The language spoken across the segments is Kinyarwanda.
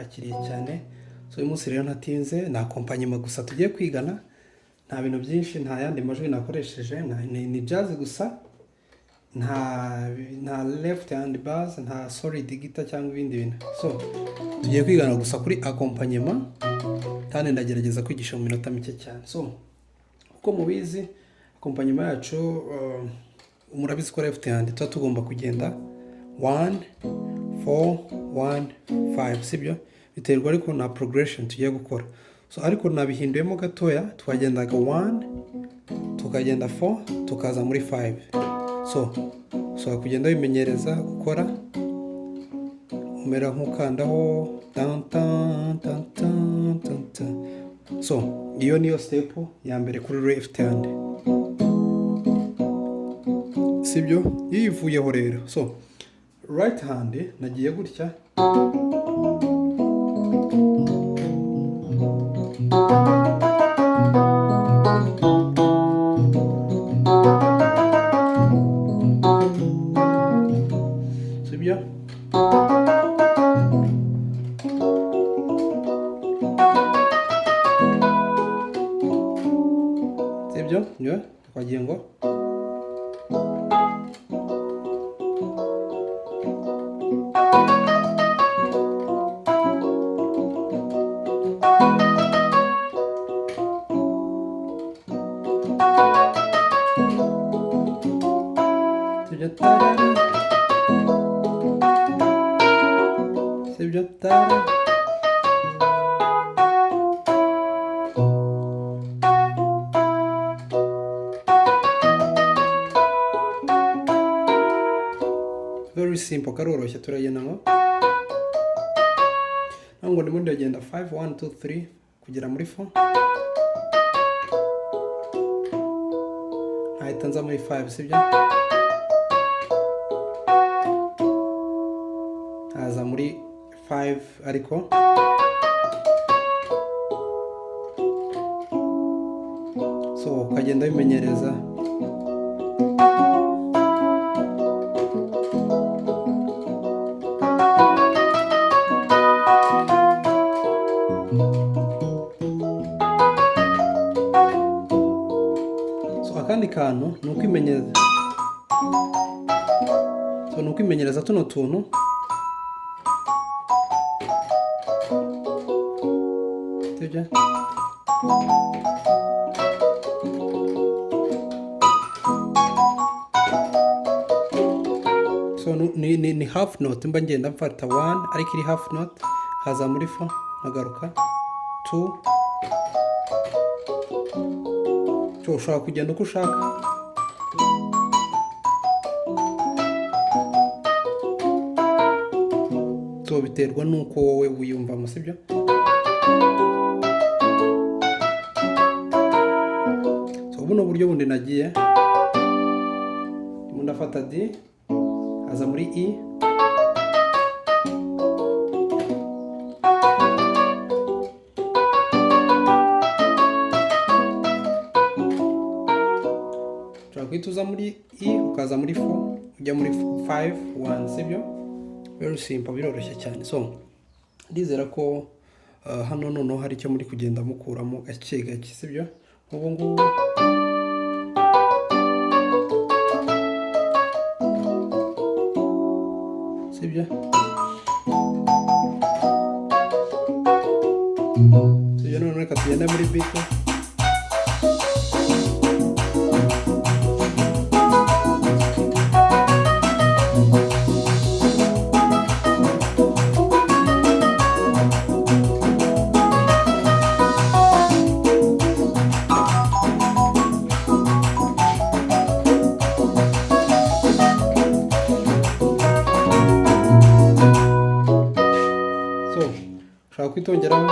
ndabakiriye cyane. So uyu munsi rero ntatinze na accompagnement gusa tugiye kwigana, nta bintu byinshi, nta yandi majwi nakoresheje, ni jazz gusa, nta left hand bass, nta solid guitar cyangwa ibindi bintu. So tugiye kwigana gusa kuri accompagnement kandi ndagerageza kwigisha mu minota mike cyane. So uko mubizi accompagnement yacu murabizi ko left hand tuba tugomba kugenda 1 4 1 5, sibyo? Biterwa ariko na progression tugiye gukora. So ariko nabihinduyemo gatoya, twagendaga 1 tukagenda 4 tukaza muri 5. So kugenda bimenyereza gukora umera nk'ukandaho tan tan tan tan tan. So iyo niyo step ya mbere kuri left hand, sibyo? Yivuyeho rero. So right hand nagiye gutya, sibyo? Sibyo? Nyo twagiye ngo sibyo? Very simple, karoroshye. Turagenda ngo ngo ndimo ndagenda 5 1 2 3 kugera muri 4, ahita nza muri 5, sibyo? Haza muri 5 ariko so ukagenda bimenyereza. So akandi kantu ni ukwimenyereza. So ni ukwimenyereza tuno tuntu. Sibyo? So ni half note, mba ngenda mfata 1 ariko iri half note, haza muri 4 nagaruka 2. So ushaka kugenda uko ushaka. So biterwa nuko wowe wiyumvamo, sibyo? So buno buryo bundi nagiye ndafata D, haza muri E, uza muri E ukaza muri 4 ujya muri 5 1, sibyo? Very simple, biroroshye cyane. So ndizera ko hano noneho hari icyo muri kugenda mukuramo gake gake, sibyo? Ubu ngubu sibyo? Sibyo, none reka tugende muri beat. Ushaka kwitongeraho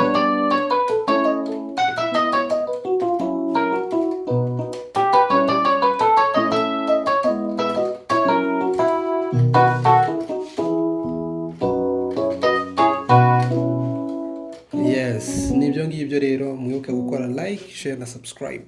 yes, nibyo ngibyo rero. Mwibuke gukora like, share na subscribe.